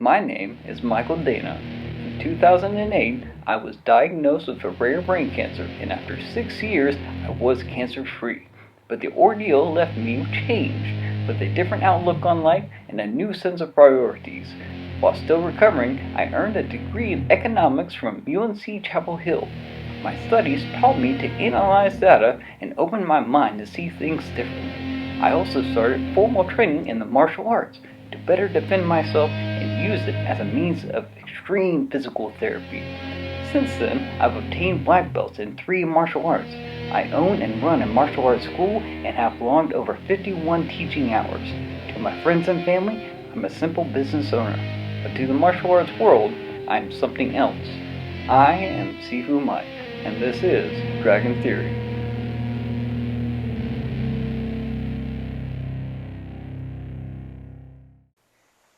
My name is Michael Dana. In 2008, I was diagnosed with a rare brain cancer, and after 6 years, I was cancer-free. But the ordeal left me changed, with a different outlook on life and a new sense of priorities. While still recovering, I earned a degree in economics from UNC Chapel Hill. My studies taught me to analyze data and open my mind to see things differently. I also started formal training in the martial arts to better defend myself and use it as a means of extreme physical therapy. Since then, I've obtained black belts in 3 martial arts. I own and run a martial arts school and have logged over 51 teaching hours. To my friends and family, I'm a simple business owner. But to the martial arts world, I'm something else. I am Sifu Mike, and this is Dragon Theory.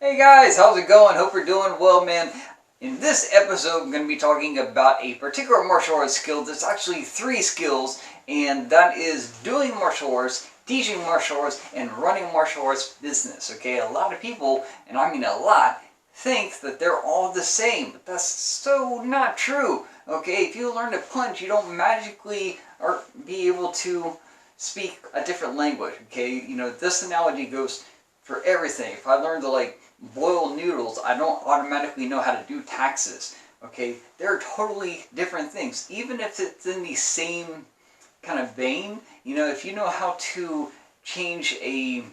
Hey guys, how's it going? Hope you're doing well, man. In this episode, I'm going to be talking about a particular martial arts skill. There's actually 3 skills, and that is doing martial arts, teaching martial arts, and running martial arts business. Okay, a lot of people, and I mean a lot, think that they're all the same, but that's so not true. Okay, if you learn to punch, you don't magically or be able to speak a different language. Okay, you know, this analogy goes for everything. If I learn to boil noodles, I don't automatically know how to do taxes. Okay, they're totally different things. Even if it's in the same kind of vein, you know, if you know how to change a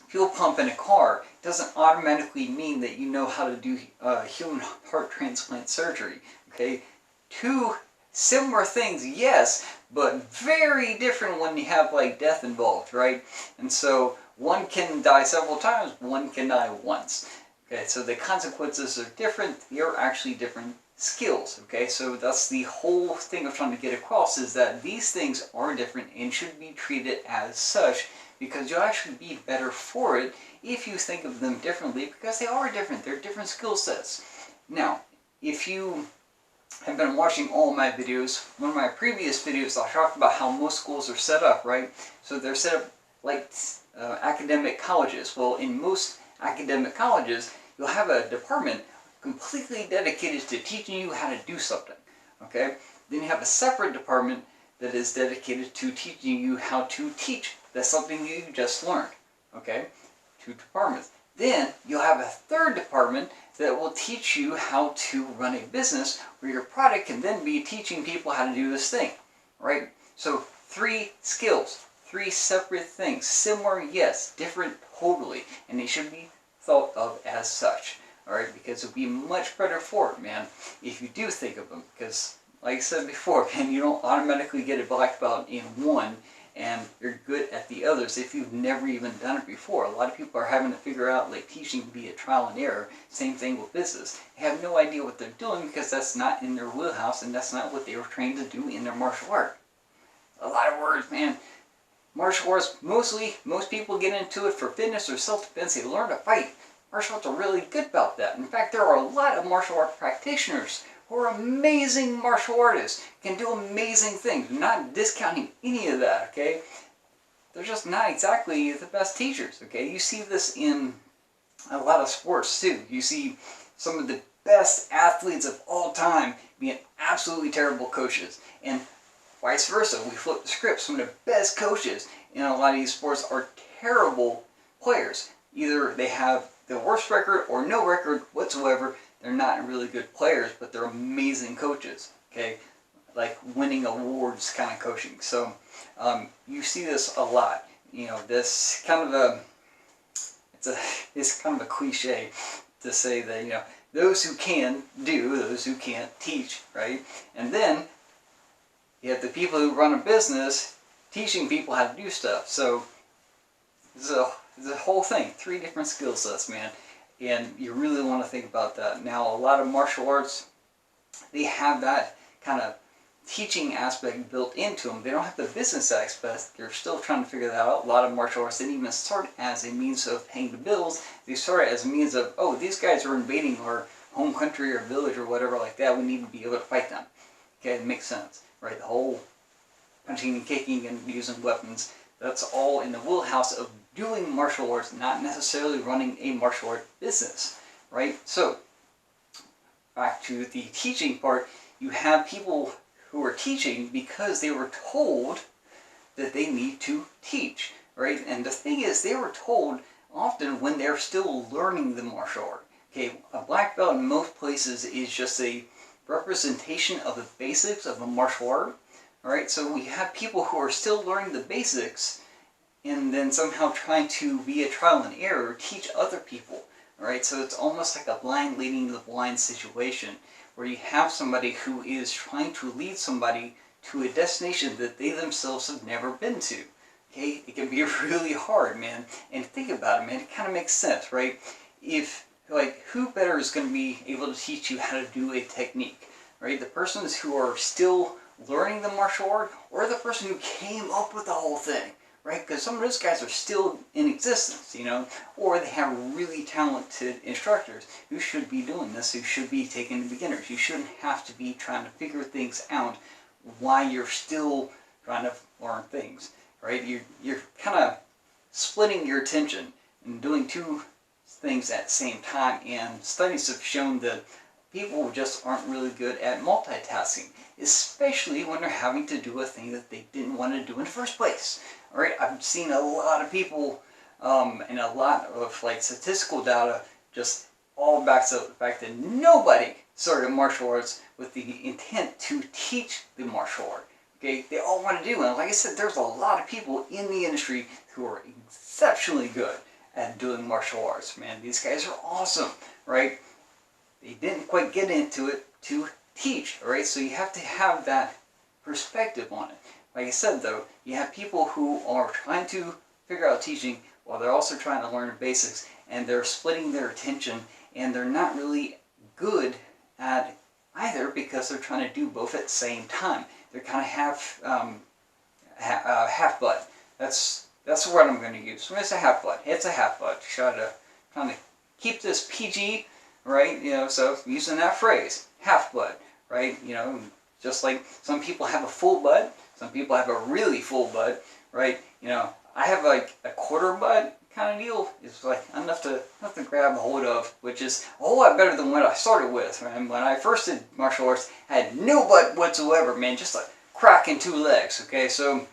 fuel pump in a car, it doesn't automatically mean that you know how to do human heart transplant surgery. Okay, 2 similar things, yes, but very different when you have death involved, right? And so one can die several times, one can die once. Okay, so the consequences are different. They're actually different skills. Okay, so that's the whole thing of trying to get across, is that these things are different and should be treated as such, because you'll actually be better for it if you think of them differently, because they are different. They're different skill sets. Now, if you have been watching all my videos, one of my previous videos I talked about how most schools are set up, right? So they're set up like academic colleges. Well, in most academic colleges, you'll have a department completely dedicated to teaching you how to do something. Okay? Then you have a separate department that is dedicated to teaching you how to teach. That's something you just learned. Okay? 2 departments. Then you'll have a third department that will teach you how to run a business, where your product can then be teaching people how to do this thing. Right? So 3 skills. 3 separate things. Similar, yes. Different, totally. And they should be thought of as such. Alright? Because it'll be much better for it, man, if you do think of them. Because, like I said before, man, you don't automatically get a black belt in one and you're good at the others if you've never even done it before. A lot of people are having to figure out, teaching to be a trial and error. Same thing with business. They have no idea what they're doing because that's not in their wheelhouse, and that's not what they were trained to do in their martial art. A lot of words, man. Martial arts, most people get into it for fitness or self-defense. They learn to fight. Martial arts are really good about that. In fact, there are a lot of martial art practitioners who are amazing martial artists, can do amazing things. I'm not discounting any of that, okay? They're just not exactly the best teachers, okay? You see this in a lot of sports, too. You see some of the best athletes of all time being absolutely terrible coaches. And vice versa, we flip the script. Some of the best coaches in a lot of these sports are terrible players. Either they have the worst record or no record whatsoever. They're not really good players, but they're amazing coaches, okay? Like winning awards kind of coaching. So you see this a lot. You know, this kind of it's kind of a cliche to say that, you know, those who can do, those who can't teach, right? And then you have the people who run a business teaching people how to do stuff. So the whole thing, 3 different skill sets, man. And you really want to think about that. Now, a lot of martial arts, they have that kind of teaching aspect built into them. They don't have the business aspect. They're still trying to figure that out. A lot of martial arts didn't even start as a means of paying the bills. They started as a means of, oh, these guys are invading our home country or village or whatever like that. We need to be able to fight them. Okay, it makes sense, right? The whole punching and kicking and using weapons, that's all in the wheelhouse of doing martial arts, not necessarily running a martial art business, right? So back to the teaching part, you have people who are teaching because they were told that they need to teach, right? And the thing is, they were told often when they're still learning the martial art. Okay, a black belt in most places is just a representation of the basics of a martial art. All right, so we have people who are still learning the basics and then somehow trying to, via trial and error, teach other people. All right, so it's almost like a blind leading the blind situation where you have somebody who is trying to lead somebody to a destination that they themselves have never been to. Okay, it can be really hard, man. And think about it, man, it kind of makes sense, right? If, like, who better is going to be able to teach you how to do a technique, right? The persons who are still learning the martial art, or the person who came up with the whole thing, right? Because some of those guys are still in existence, you know, or they have really talented instructors who should be doing this, who should be taking the beginners. You shouldn't have to be trying to figure things out while you're still trying to learn things, right? You're kind of splitting your attention and doing two things at the same time, and studies have shown that people just aren't really good at multitasking, especially when they're having to do a thing that they didn't want to do in the first place. All right, I've seen a lot of people and a lot of like statistical data just all backs up the fact that nobody started martial arts with the intent to teach the martial art. Okay, they all want to do it. And like I said, there's a lot of people in the industry who are exceptionally good at doing martial arts. Man, these guys are awesome, right? They didn't quite get into it to teach, right? So you have to have that perspective on it. Like I said, though, you have people who are trying to figure out teaching while they're also trying to learn the basics, and they're splitting their attention, and they're not really good at either because they're trying to do both at the same time. They're kind of half butt. That's the word I'm going to use. When it's a half butt, it's a half butt. Trying to keep this PG, right? You know, so using that phrase, half butt, right? You know, just like some people have a full butt, some people have a really full butt, right? You know, I have like a quarter butt kind of deal. It's like enough to grab a hold of, which is a whole lot better than what I started with. And when I first did martial arts, I had no butt whatsoever, man, just a crack in two legs. Okay, so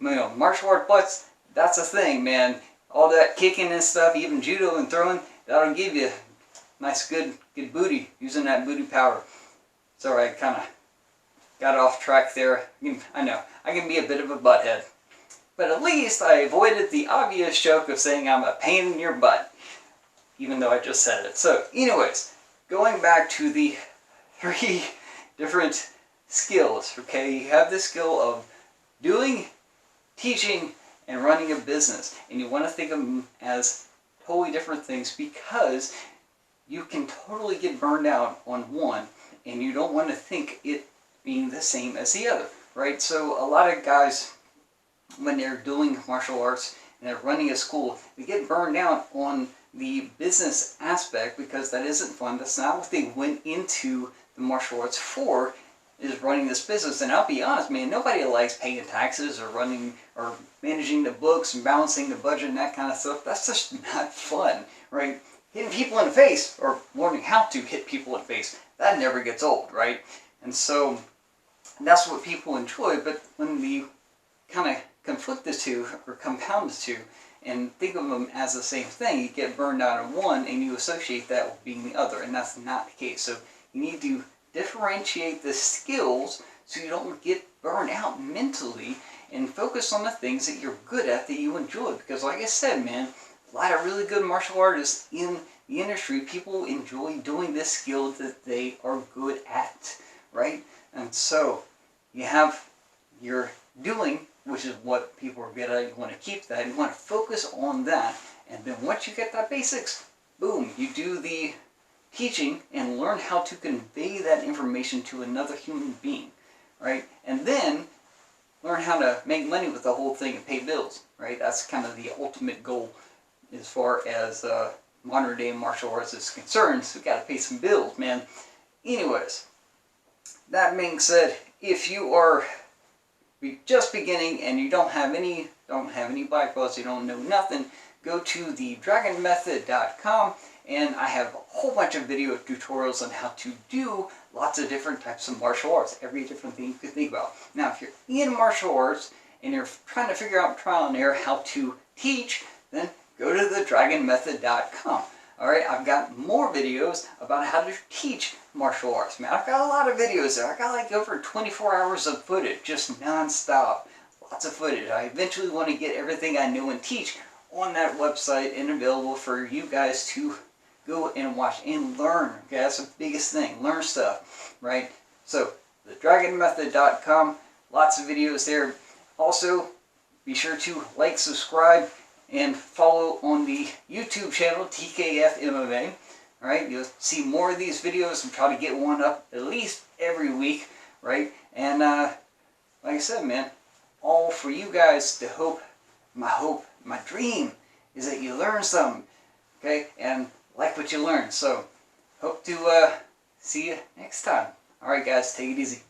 you know, martial art butts, that's a thing, man. All that kicking and stuff, even judo and throwing, that'll give you nice, good booty, using that booty power. Sorry, I kind of got off track there. I know, I can be a bit of a butthead. But at least I avoided the obvious joke of saying I'm a pain in your butt, even though I just said it. So, anyways, going back to the 3 different skills, okay? You have the skill of doing, teaching, and running a business. And you want to think of them as totally different things because you can totally get burned out on one, and you don't want to think it being the same as the other, right? So a lot of guys, when they're doing martial arts and they're running a school, they get burned out on the business aspect because that isn't fun. That's not what they went into the martial arts for, is running this business. And I'll be honest, man, nobody likes paying taxes or running or managing the books and balancing the budget and that kind of stuff. That's just not fun, right? Hitting people in the face, or learning how to hit people in the face, that never gets old, right? And so that's what people enjoy. But when we kind of conflict the two or compound the two and think of them as the same thing, you get burned out on one and you associate that with being the other, and that's not the case. So you need to differentiate the skills so you don't get burned out mentally and focus on the things that you're good at, that you enjoy. Because like I said, man, a lot of really good martial artists in the industry, people enjoy doing this skill that they are good at, right? And so you have your doing, which is what people are good at. You want to keep that. You want to focus on that. And then once you get that basics, boom, you do the teaching and learn how to convey that information to another human being, right? And then learn how to make money with the whole thing and pay bills, right? That's kind of the ultimate goal as far as modern day martial arts is concerned. So we got to pay some bills, man. Anyways, that being said, if you are just beginning and you don't have any black belts, you don't know nothing, go to the dragonmethod.com and I have a whole bunch of video tutorials on how to do lots of different types of martial arts, every different thing you could think about. Now, if you're in martial arts and you're trying to figure out trial and error how to teach, then go to thedragonmethod.com. Alright, I've got more videos about how to teach martial arts. Man, I've got a lot of videos there. I got like over 24 hours of footage, just non-stop. Lots of footage. I eventually want to get everything I know and teach on that website and available for you guys to go and watch and learn. Okay, that's the biggest thing. Learn stuff, right? So, thedragonmethod.com, lots of videos there. Also, be sure to like, subscribe, and follow on the YouTube channel, tkfmma. Alright, you'll see more of these videos and try to get one up at least every week, right? And like I said, man, all for you guys to hope, my dream is that you learn something, okay? And like what you learn. So, hope to see you next time. Alright guys, take it easy.